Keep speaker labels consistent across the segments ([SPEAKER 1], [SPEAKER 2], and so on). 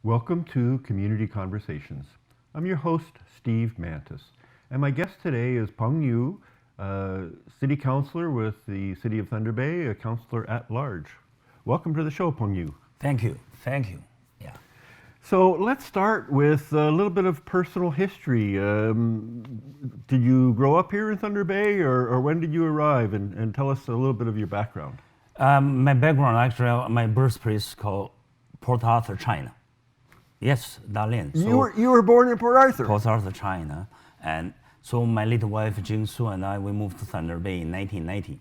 [SPEAKER 1] Welcome to Community Conversations. I'm your host, Steve Mantis, and my guest today is Peng, City Councillor with the City of Thunder Bay, a Councillor at Large. Welcome to the show, Peng.
[SPEAKER 2] Thank you. Yeah.
[SPEAKER 1] So let's start with a little bit of personal history. Did you grow up here in Thunder Bay, or when did you arrive? And tell us a little bit of your background.
[SPEAKER 2] My background, actually, my birthplace is called Port Arthur, China. Yes, Dalian.
[SPEAKER 1] So you were born in Port Arthur?
[SPEAKER 2] Port Arthur, China. And so my little wife, Jingsu, and I, we moved to Thunder Bay in 1990.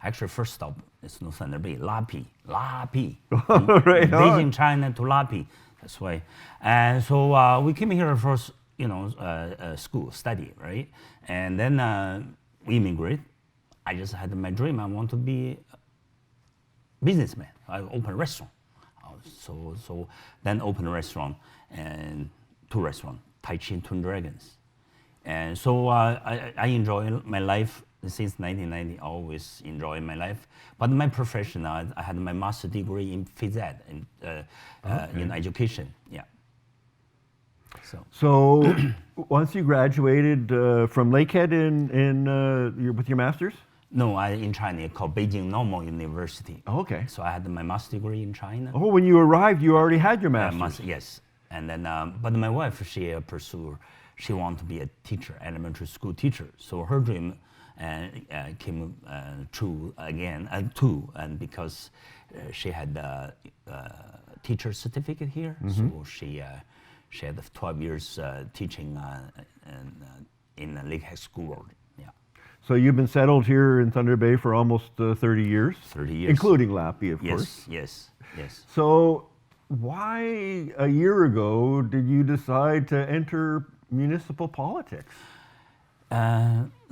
[SPEAKER 2] Actually, first stop is not Thunder Bay, Lapi.
[SPEAKER 1] Right
[SPEAKER 2] Beijing, China to Lapi. That's why. And so we came here for, school, study, right? And then we immigrate. I just had my dream. I want to be a businessman. I open a restaurant. So then open a restaurant and two restaurants, Tai Chi and Twin Dragons. And so I enjoy my life since 1990, always enjoy my life. But my profession, I had my master's degree in phys ed, in education, yeah.
[SPEAKER 1] So once you graduated from Lakehead with your master's?
[SPEAKER 2] No, in China, called Beijing Normal University.
[SPEAKER 1] Oh, okay.
[SPEAKER 2] So I had my master's degree in China.
[SPEAKER 1] Oh, when you arrived, you already had your master's?
[SPEAKER 2] Yes. And then, but my wife, she she wanted to be a teacher, elementary school teacher. So her dream came true again, too, and because she had a teacher certificate here, so she had 12 years teaching in the Lakehead School.
[SPEAKER 1] So you've been settled here in Thunder Bay for almost 30 years?
[SPEAKER 2] 30 years.
[SPEAKER 1] Including Lappy, of course.
[SPEAKER 2] Yes.
[SPEAKER 1] So why, a year ago, did you decide to enter municipal politics?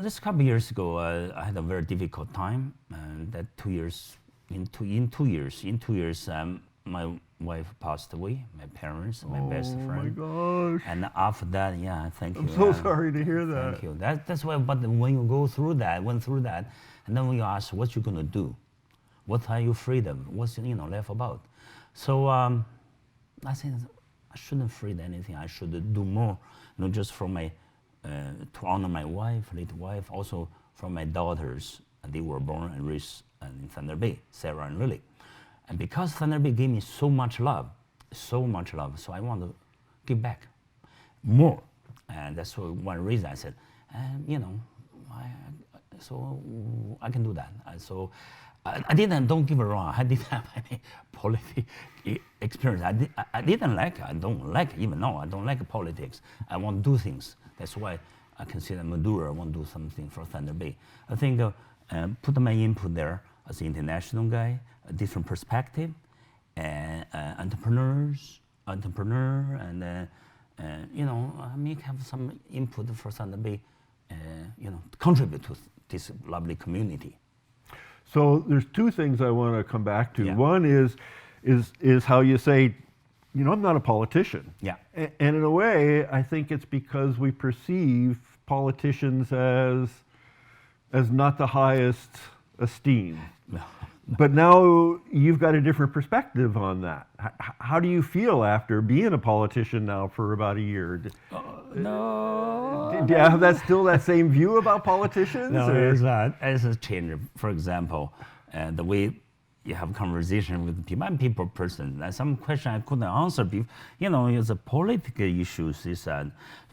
[SPEAKER 2] Just a couple of years ago, I had a very difficult time. That 2 years, in 2 years, my wife passed away, my parents, my best friend.
[SPEAKER 1] Oh my gosh.
[SPEAKER 2] And after that, yeah, thank you.
[SPEAKER 1] I'm so sorry to hear that.
[SPEAKER 2] Thank you. That's why, but when you went through that, and then we ask, what you gonna do? What are you afraid of? What's, life about? So I think I shouldn't afraid anything. I should do more, not just for my, to honor my late wife, also for my daughters. They were born and raised in Thunder Bay, Sarah and Lily. And because Thunder Bay gave me so much love, so I want to give back more. And that's one reason I said, so I can do that. So I don't get me wrong, I didn't have any politics experience. I don't like politics. I want to do things. That's why I consider Maduro, I want to do something for Thunder Bay. I think put my input there as an international guy, a different perspective, and entrepreneur, and I may have some input for Thunder Bay, contribute to this lovely community.
[SPEAKER 1] So there's two things I want to come back to.
[SPEAKER 2] Yeah.
[SPEAKER 1] One is how you say, I'm not a politician.
[SPEAKER 2] Yeah.
[SPEAKER 1] And in a way, I think it's because we perceive politicians as not the highest esteem.
[SPEAKER 2] No.
[SPEAKER 1] But now you've got a different perspective on that. How do you feel after being a politician now for about a year?
[SPEAKER 2] No.
[SPEAKER 1] Do you have that same view about politicians?
[SPEAKER 2] No, it's not. It's a change. For example, the way you have conversation with people. I'm a people person. Some question I couldn't answer. It's a political issues.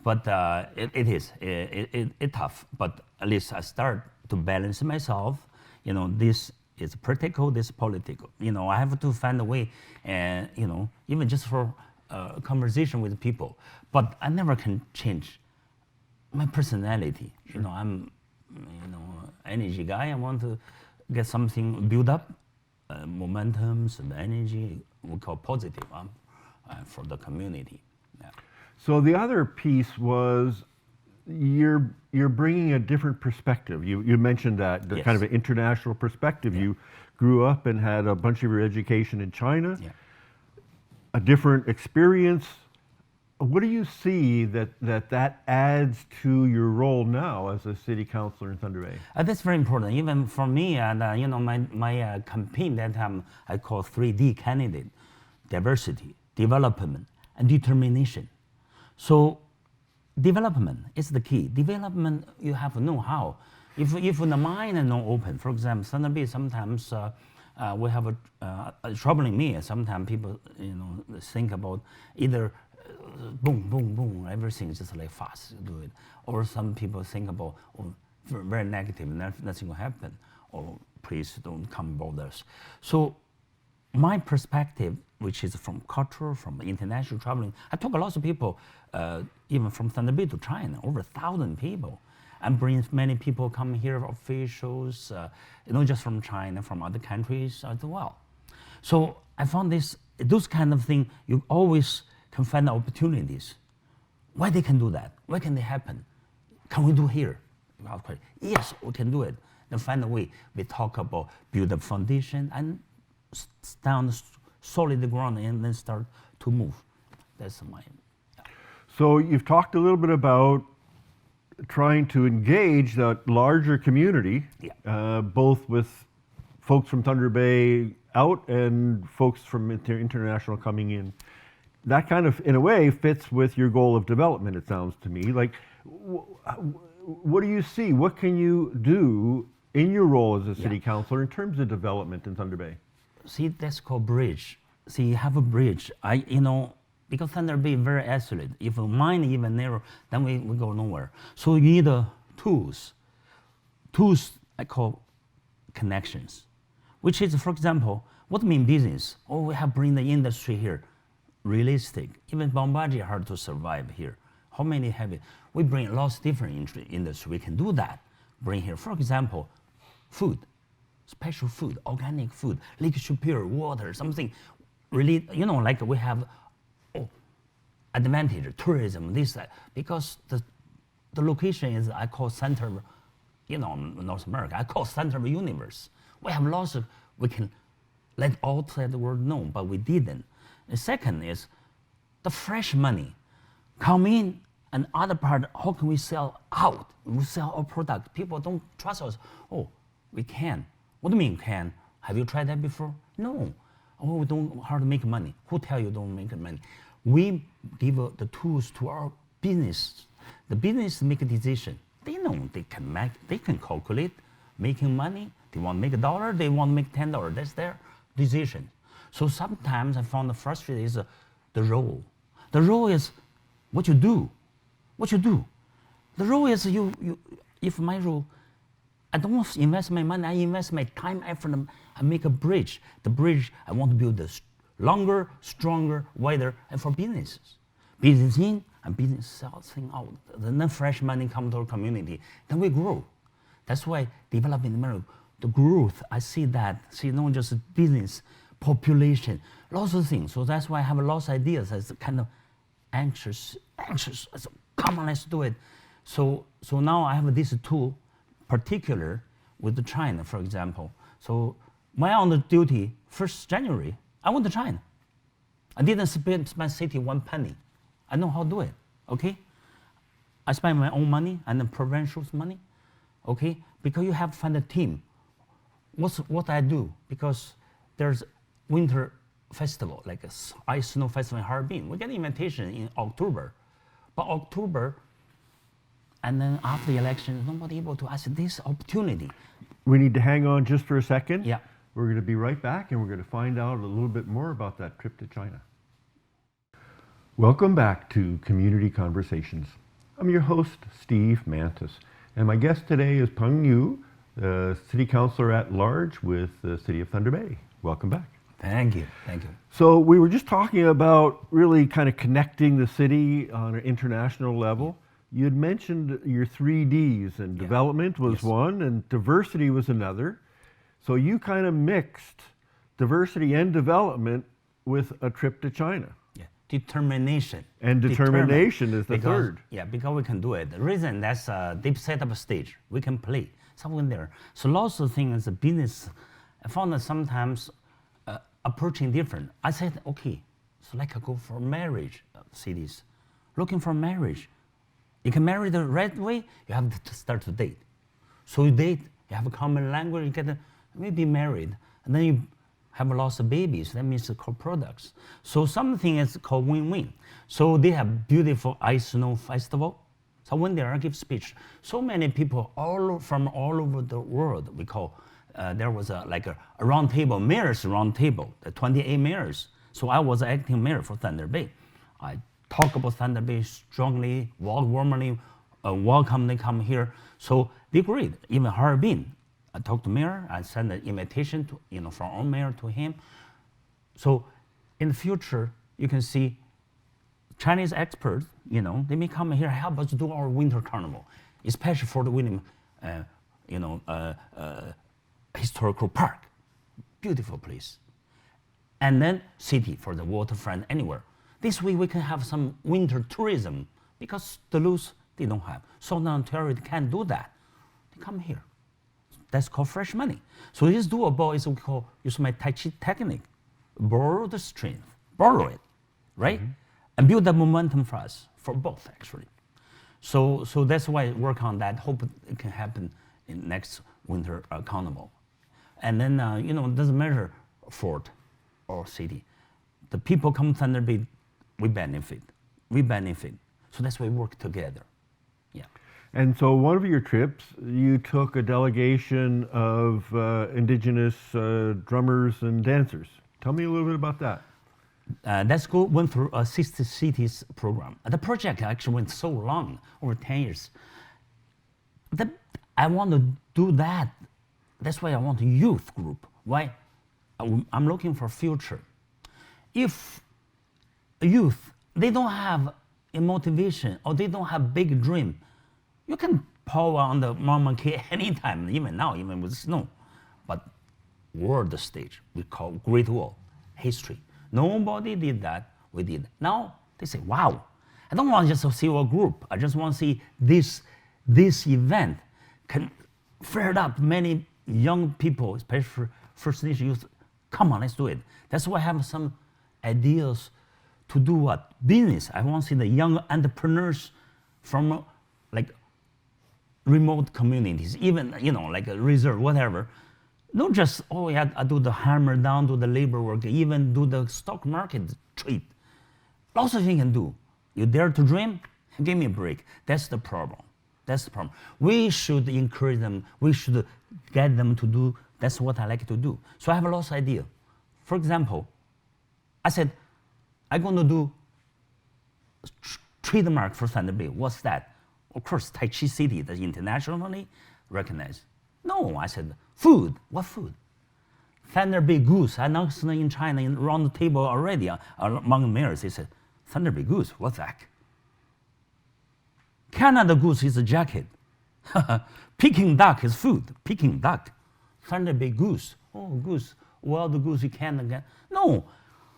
[SPEAKER 2] But it is tough. But at least I start to balance myself. This is practical, this political. I have to find a way, and even just for conversation with people. But I never can change my personality.
[SPEAKER 1] Sure.
[SPEAKER 2] I'm, energy guy. I want to get something build up, momentum, some energy. We call positive for the community. Yeah.
[SPEAKER 1] So the other piece was you're bringing a different perspective. You mentioned that, the
[SPEAKER 2] Yes.
[SPEAKER 1] kind of an international perspective.
[SPEAKER 2] Yeah.
[SPEAKER 1] You grew up and had a bunch of your education in China,
[SPEAKER 2] Yeah.
[SPEAKER 1] a different experience. What do you see that adds to your role now as a city councillor in Thunder Bay?
[SPEAKER 2] That's very important. Even for me, and my campaign that time I call 3D candidate: diversity, development, and determination. So development is the key. Development, you have to know how. If the mind is not open, for example, Thunder Bay sometimes we have troubling me. Sometimes people, think about either boom, boom, boom, everything is just like fast, do it. Or some people think about, very negative, nothing will happen. Or please don't come bother us. So my perspective, which is from cultural, from international traveling, I talk a lot of people, even from Thunder Bay to China, over 1,000 people, and bring many people come here, officials, not just from China, from other countries as well. So I found those kind of things, you always can find opportunities. Why they can do that? Why can they happen? Can we do here? Yes, we can do it. Then find a way. We talk about build a foundation and stand solid ground and then start to move. That's my.
[SPEAKER 1] So you've talked a little bit about trying to engage that larger community, both with folks from Thunder Bay out and folks from international coming in. That kind of, in a way, fits with your goal of development, it sounds to me. Like, what do you see? What can you do in your role as a city councillor in terms of development in Thunder Bay?
[SPEAKER 2] See, that's called bridge. See, you have a bridge. Because Thunder Bay is very isolated. If the mind even narrow, then we go nowhere. So you need tools. Tools I call connections, which is, for example, what mean business? Oh, we have bring the industry here. Realistic. Even Bombardier hard to survive here. How many have it? We bring lots of different industry. We can do that. Bring here, for example, food, special food, organic food, Lake Superior, water, something really, like we have advantage, tourism, this, because the location is, I call center, North America, I call center of the universe. We have lots of, we can let outside the world know, but we didn't. The second is the fresh money come in, and other part, how can we sell out? We sell our product. People don't trust us. Oh, we can. What do you mean can? Have you tried that before? No. Oh, we don't how to make money. Who tell you don't make money? We give the tools to our business. The business make a decision. They know they can calculate making money. They want to make $1. They want to make $10. That's their decision. So sometimes I found the frustrating is the role. The role is what you do. What you do. The role is if my role, I don't invest my money, I invest my time, effort, I make a bridge. The bridge, I want to build a longer, stronger, wider, and for businesses. Business in and business sell thing out. Then fresh money come to our community. Then we grow. That's why developing America, the growth, I see that. See, not just business, population, lots of things. So that's why I have lots of ideas as kind of anxious. So, come on, let's do it. So now I have this tool, particular with China, for example. So my on the duty, 1st January, I went to China. I didn't spend my city one penny. I know how to do it, okay? I spend my own money and the provincial's money, okay? Because you have to find a team. What I do, because there's winter festival, like a ice snow festival in Harbin. We get an invitation in October. But October, and then after the election, nobody able to ask this opportunity.
[SPEAKER 1] We need to hang on just for a second.
[SPEAKER 2] Yeah.
[SPEAKER 1] We're going to be right back, and we're going to find out a little bit more about that trip to China. Welcome back to Community Conversations. I'm your host, Steve Mantis, and my guest today is Peng Yu, the City Councillor at Large with the City of Thunder Bay. Welcome back.
[SPEAKER 2] Thank you.
[SPEAKER 1] So we were just talking about really kind of connecting the city on an international level. You had mentioned your 3Ds, and development was one, and diversity was another. So you kind of mixed diversity and development with a trip to China.
[SPEAKER 2] Yeah, determination.
[SPEAKER 1] And determination is the third.
[SPEAKER 2] Yeah, because we can do it. The reason that's they've set up a stage. We can play something there. So lots of things, business, I found that sometimes approaching different. I said, okay, so like I go for marriage cities. Looking for marriage. You can marry the right way, you have to start to date. So you date, you have a common language, you get maybe married, and then you have lots of babies. That means it's called products. So something is called win-win. So they have beautiful ice snow festival. So when they are give speech, so many people from all over the world, we call, there was like a round table, mayor's round table, the 28 mayors. So I was acting mayor for Thunder Bay. I talk about Thunder Bay strongly, warmly, welcome they come here. So they agreed, even Harbin. I talked to mayor, I sent an invitation to, from our mayor to him. So in the future, you can see Chinese experts, they may come here, help us do our winter carnival, especially for the William, historical park, beautiful place. And then city for the waterfront anywhere. This way we can have some winter tourism because Duluth, they don't have. Southern Ontario, they can't do that. They come here. That's called fresh money. So this doable is what we call, use my Tai Chi technique. Borrow the strength, borrow it, right? Mm-hmm. And build the momentum for us, for both actually. So that's why I work on that, hope it can happen in next winter carnival. And then, it doesn't matter fort or city. The people come to Thunder Bay, we benefit. So that's why we work together, yeah.
[SPEAKER 1] And so one of your trips, you took a delegation of indigenous drummers and dancers. Tell me a little bit about that.
[SPEAKER 2] That school went through a 60 cities program. The project actually went so long, over 10 years. I want to do that. That's why I want a youth group. Why? I'm looking for future. If youth, they don't have a motivation or they don't have big dream, you can power on the Mama K anytime, even now, even with snow. But world stage, we call Great Wall, history. Nobody did that, we did. Now they say, wow, I don't want just to see a group. I just want to see this event can fire up many young people, especially First Nation youth. Come on, let's do it. That's why I have some ideas to do what? Business. I want to see the young entrepreneurs from like remote communities, even, like a reserve, whatever. Not just, I do the hammer down, do the labor work, even do the stock market trade. Lots of things you can do. You dare to dream? Give me a break. That's the problem. We should encourage them. We should get them to do. That's what I like to do. So I have a lot of ideas. For example, I said, I'm going to do trademark for Thunder Bay. What's that? Of course, Tai Chi City, that's internationally recognized. No, I said, food. What food? Thunder Bay goose. I announced in China, around the table already, among mayors, they said, Thunder Bay goose, what's that? Canada goose is a jacket. Peking duck is food. Peking duck. Thunder Bay goose. Oh, goose. Wild goose you can't get. No.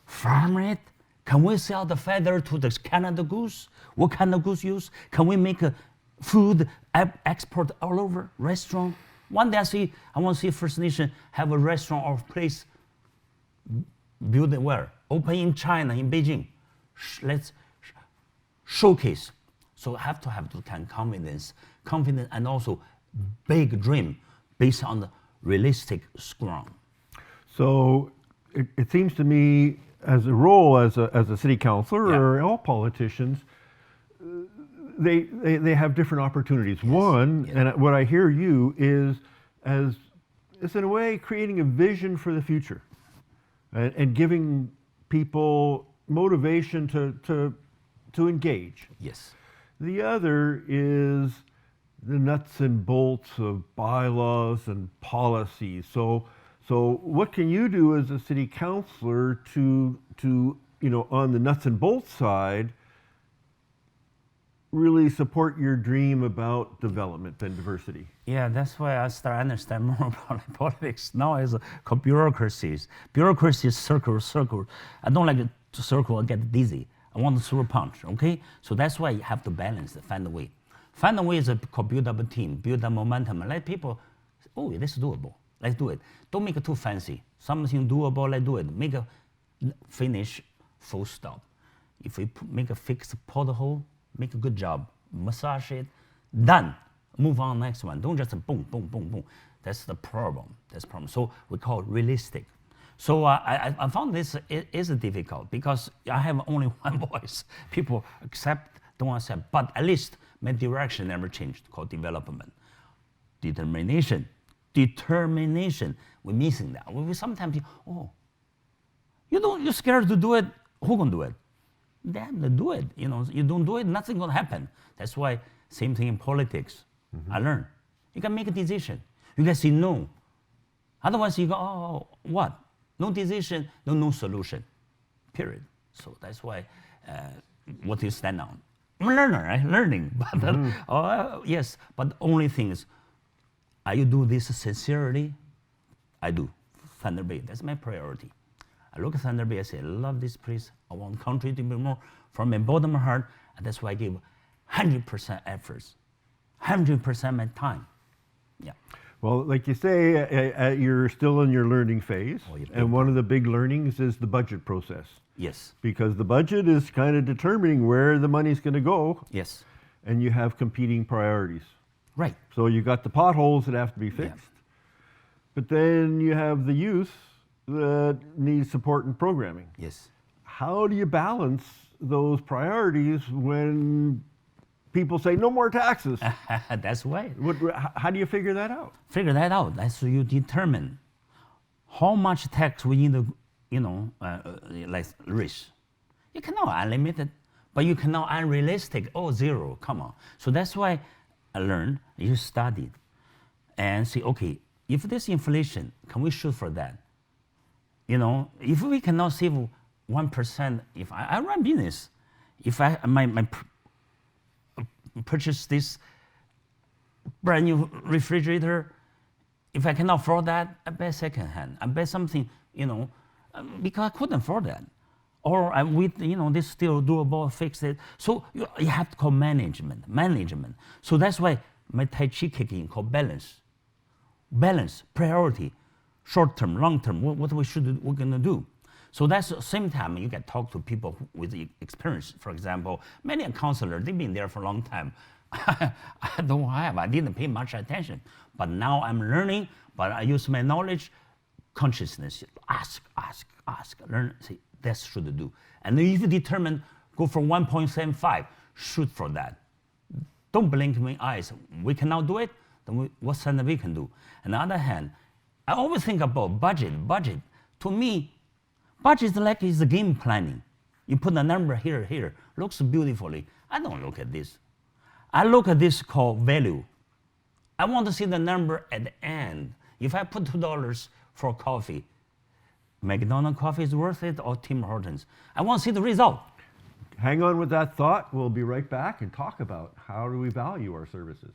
[SPEAKER 2] Farm it. Can we sell the feather to the Canada goose? What kind of goose use? Can we make a food export all over? Restaurant? One day I want to see First Nation have a restaurant or place build it where? Open in China, in Beijing. Let's showcase. So I have to have the kind of confidence and also big dream based on the realistic ground.
[SPEAKER 1] So it seems to me as a role as a city councilor or all politicians, they have different opportunities. Yes. One, and what I hear you is in a way creating a vision for the future and giving people motivation to engage.
[SPEAKER 2] Yes.
[SPEAKER 1] The other is the nuts and bolts of bylaws and policies. So what can you do as a city councilor to on the nuts and bolts side really support your dream about development and diversity? Yeah,
[SPEAKER 2] that's why I start to understand more about politics. Now it's called bureaucracies. Bureaucracy is circle. I don't like to circle and get dizzy. I want to throw a punch, okay? So that's why you have to balance it, find a way. Find a way is called build up a team, build up momentum, and let people, this is doable. Let's do it. Don't make it too fancy. Something doable, let's do it. Make a finish, full stop. If we make a fixed pothole, make a good job, massage it, done. Move on next one. Don't just boom, boom, boom, boom. That's the problem. So we call it realistic. So I found this is difficult because I have only one voice. People don't accept, but at least my direction never changed, called development. Determination. We're missing that. We sometimes, you're scared to do it, who gonna do it? Them to do it. You don't do it, nothing gonna happen. That's why, same thing in politics. I learned. You can make a decision. You can say no. Otherwise you go, what? No decision, no solution, period. So that's why, what you stand on. I'm a learner, right? Learning, but yes, but the only thing is, you do this sincerely? I do. Thunder Bay, that's my priority. I look at Thunder Bay, I say, I love this place. I want country to be more from my bottom of my heart, and that's why I give 100% efforts, 100% my time. Yeah.
[SPEAKER 1] Well, like you say, you're still in your learning phase, and one of the big learnings is the budget process.
[SPEAKER 2] Yes.
[SPEAKER 1] Because the budget is kind of determining where the money's going to go.
[SPEAKER 2] Yes.
[SPEAKER 1] And you have competing priorities.
[SPEAKER 2] Right.
[SPEAKER 1] So you got the potholes that have to be fixed, but then you have the youth that needs support and programming.
[SPEAKER 2] Yes.
[SPEAKER 1] How do you balance those priorities when people say no more taxes?
[SPEAKER 2] That's right.
[SPEAKER 1] How do you figure that out?
[SPEAKER 2] Figure that out. That's you determine how much tax we need to, like risk. You cannot unlimited, but you cannot unrealistic. Zero. Come on. So that's why I learned. You studied, and see. Okay, if there's inflation, can we shoot for that? If we cannot save 1%, if I run business, if I purchase this brand new refrigerator, if I cannot afford that, I buy secondhand. I buy something, because I couldn't afford that. Or this still doable, fix it. So you have to call management. So that's why my Tai Chi kicking called balance. Balance, priority, short term, long term, what we're gonna do. So that's the same time you can talk to people with experience. For example, many counselors, they've been there for a long time. I didn't pay much attention. But now I'm learning, but I use my knowledge, consciousness, ask, learn, see, that's should do. And if you determine, go for 1.75, shoot for that. Don't blink my eyes. We cannot do it, then what something we can do? On the other hand, I always think about budget. To me, budget is the game planning. You put a number here, looks beautifully. I don't look at this. I look at this called value. I want to see the number at the end. If I put $2 for coffee, McDonald's coffee is worth it or Tim Hortons? I want to see the result.
[SPEAKER 1] Hang on with that thought. We'll be right back and talk about how do we value our services.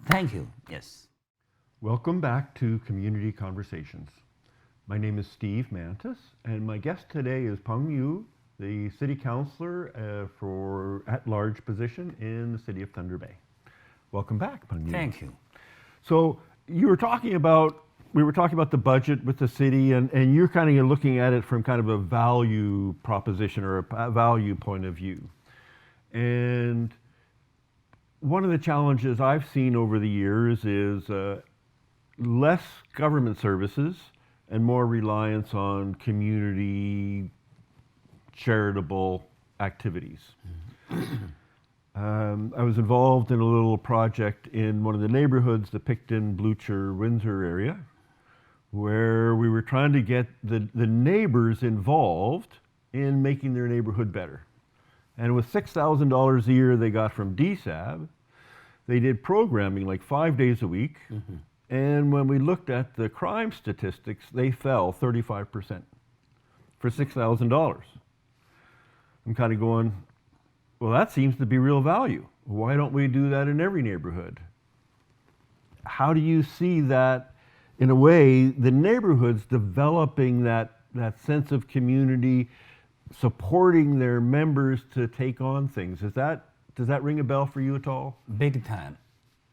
[SPEAKER 2] Thank you. Yes.
[SPEAKER 1] Welcome back to Community Conversations. My name is Steve Mantis, and my guest today is Peng Yu, the City Councillor for at-large position in the City of Thunder Bay. Welcome back, Peng Yu.
[SPEAKER 2] Thank you.
[SPEAKER 1] So we were talking about the budget with the city, and you're kind of looking at it from kind of a value proposition or a value point of view. And one of the challenges I've seen over the years is less government services and more reliance on community charitable activities. I was involved in a little project in one of the neighborhoods, the Picton, Blucher, Windsor area, where we were trying to get the neighbors involved in making their neighborhood better. And with $6,000 a year they got from DSAB, they did programming like 5 days a week. And when we looked at the crime statistics, they fell 35% for $6,000. I'm kind of going, well, that seems to be real value. Why don't we do that in every neighborhood? How do you see that, in a way, the neighborhoods developing that sense of community, supporting their members to take on things? Does that ring a bell for you at all?
[SPEAKER 2] Big time.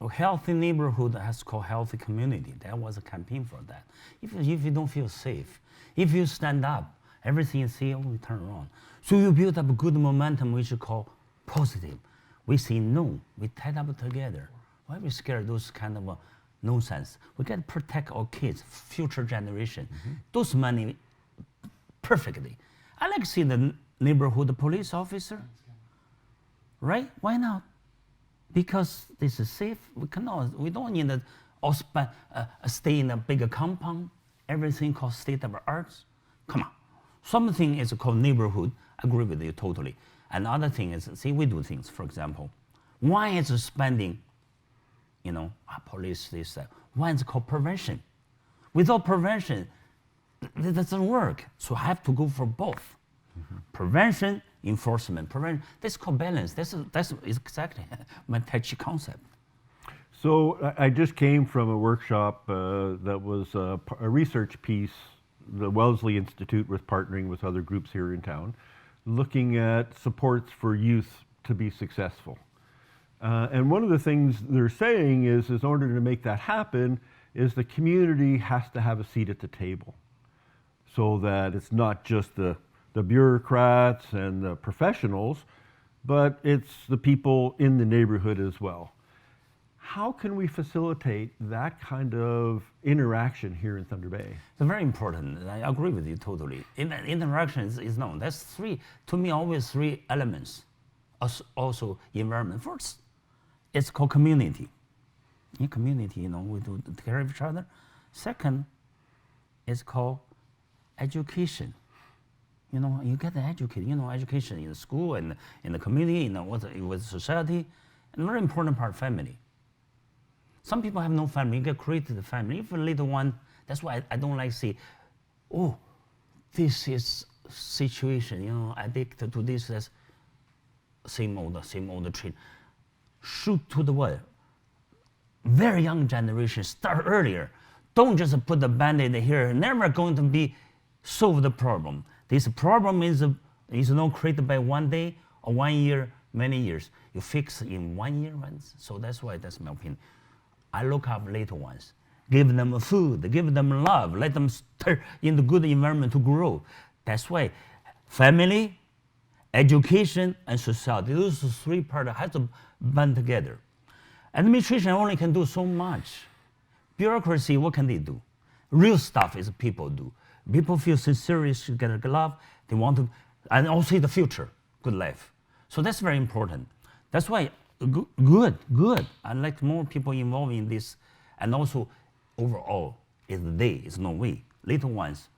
[SPEAKER 2] A healthy neighborhood has called healthy community. There was a campaign for that. If you don't feel safe, if you stand up, everything you see will turn around. So you build up a good momentum, which you call positive. We say no, we tied up together. Why are we scared of those kind of nonsense? We got to protect our kids, future generation. Those money perfectly. I like to see the neighborhood police officer, right? Why not? Because this is safe. We don't need to all stay in a bigger compound. Everything called state of arts. Come on. Something is called neighborhood. I agree with you totally. Another thing is, see, we do things, for example. One is spending, police, this, that. One is called prevention. Without prevention, it doesn't work. So I have to go for both. Mm-hmm. Prevention, enforcement. That's called balance. That's exactly my Tai Chi concept.
[SPEAKER 1] So I just came from a workshop that was a research piece. The Wellesley Institute was partnering with other groups here in town, looking at supports for youth to be successful. And one of the things they're saying is in order to make that happen, is the community has to have a seat at the table, so that it's not just the bureaucrats and the professionals, but it's the people in the neighborhood as well. How can we facilitate that kind of interaction here in Thunder Bay?
[SPEAKER 2] It's very important. I agree with you totally. Interaction is known. That's three, to me, always three elements. Also environment. First, it's called community. In community, we do take care of each other. Second, it's called education. You get educated. Education in the school and in the community, with society, and very important part, family. Some people have no family. You get created a family. If a little one, that's why I don't like to say, oh, this is situation, addicted to this, that's same old trait. Shoot to the what? Very young generation, start earlier. Don't just put the Band-Aid here. Never going to be solve the problem. This problem is not created by one day or 1 year, many years. You fix in 1 year once. So that's my opinion. I look up little ones, give them food, give them love, let them start in the good environment to grow. That's why family, education, and society, those three parts have to band together. Administration only can do so much. Bureaucracy, what can they do? Real stuff is people do. People feel serious to get a love, they want to, and also the future, good life. So that's very important. That's why good. I'd like more people involved in this. And also, overall, it's they, it's not we. Little ones,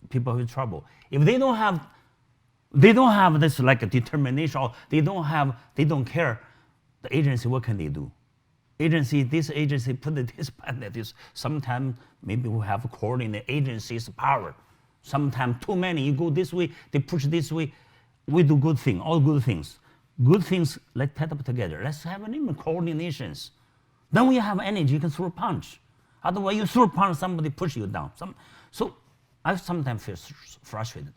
[SPEAKER 2] people with trouble. If they don't have this like a determination, or they don't care, the agency, what can they do? This agency put this plan, that is. Sometimes maybe we have coordinate agencies' power. Sometimes too many, you go this way, they push this way. We do good things, all good things. Good things, let's tie up together. Let's have an even coordinations. Then we have energy, you can throw a punch. Otherwise, you throw a punch, somebody push you down. So I sometimes feel frustrated.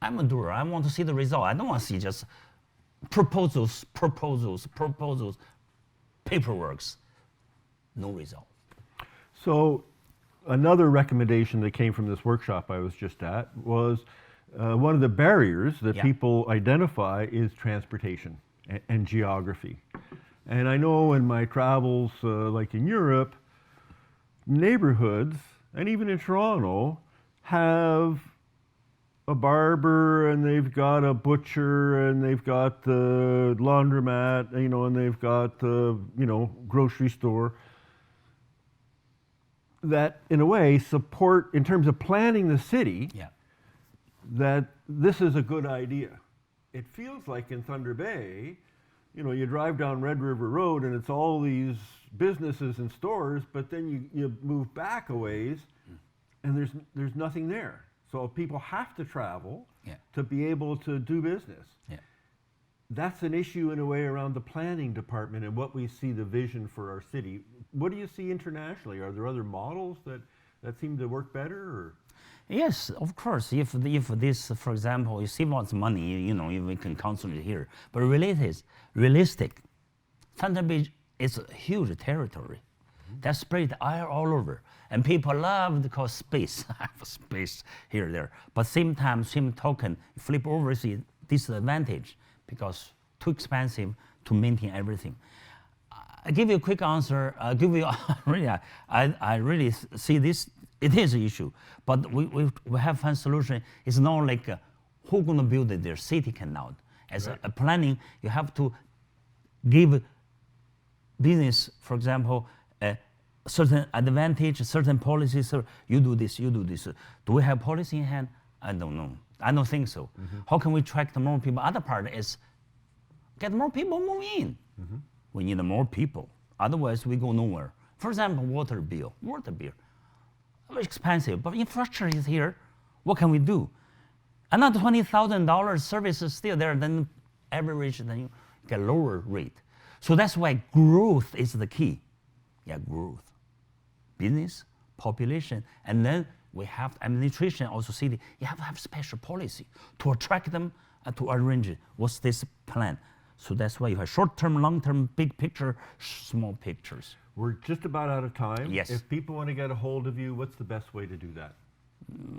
[SPEAKER 2] I'm a doer. I want to see the result. I don't want to see just proposals, paperworks, no result.
[SPEAKER 1] So another recommendation that came from this workshop I was just at was one of the barriers that people identify is transportation and geography. And I know in my travels, like in Europe, neighborhoods, and even in Toronto, have a barber, and they've got a butcher, and they've got the laundromat, and they've got the, grocery store, that in a way support, in terms of planning the city, that this is a good idea. It feels like in Thunder Bay, you drive down Red River Road and it's all these businesses and stores, but then you move back a ways and there's nothing there. So people have to travel to be able to do business. That's an issue in a way around the planning department and what we see the vision for our city. What do you see internationally? Are there other models that seem to work better? Or?
[SPEAKER 2] Yes, of course. If this, for example, you see what's money, we can concentrate here. But realistic. Thunder Bay is a huge territory. That's spread all over. And people love to call space. I have space here, there. But same time, same token, flip over, see disadvantage because too expensive to maintain everything. I give you a quick answer. I really see this It is an issue, but we have found solution. It's not like who going to build it, their city cannot. As a planning, you have to give business, for example, a certain advantage, certain policies. So you do this, you do this. Do we have policy in hand? I don't know. I don't think so. How can we attract more people? Other part is get more people move in. We need more people. Otherwise, we go nowhere. For example, water bill. Very expensive, but infrastructure is here. What can we do? Another $20,000 service is still there, then average, then you get lower rate. So that's why growth is the key. Yeah, growth. Business, population, and then we have administration, also city. You have to have special policy to attract them and to arrange it. What's this plan? So that's why you have short-term, long-term, big picture, small pictures.
[SPEAKER 1] We're just about out of time.
[SPEAKER 2] Yes.
[SPEAKER 1] If people want to get a hold of you, what's the best way to do that?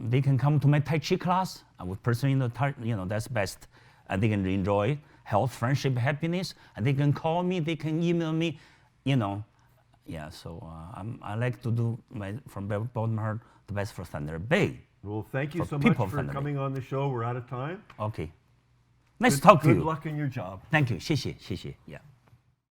[SPEAKER 2] They can come to my Tai Chi class. I would personally, that's best. And they can enjoy health, friendship, happiness. And they can call me, they can email me, Yeah, so I like to do from bottom of my heart the best for Thunder Bay.
[SPEAKER 1] Well, thank you
[SPEAKER 2] For
[SPEAKER 1] so much
[SPEAKER 2] people of
[SPEAKER 1] for
[SPEAKER 2] Thunder Bay.
[SPEAKER 1] coming on the show. We're out of time.
[SPEAKER 2] Okay. Nice to talk to you.
[SPEAKER 1] Good luck in your job.
[SPEAKER 2] Thank you. 谢谢，谢谢。Yeah.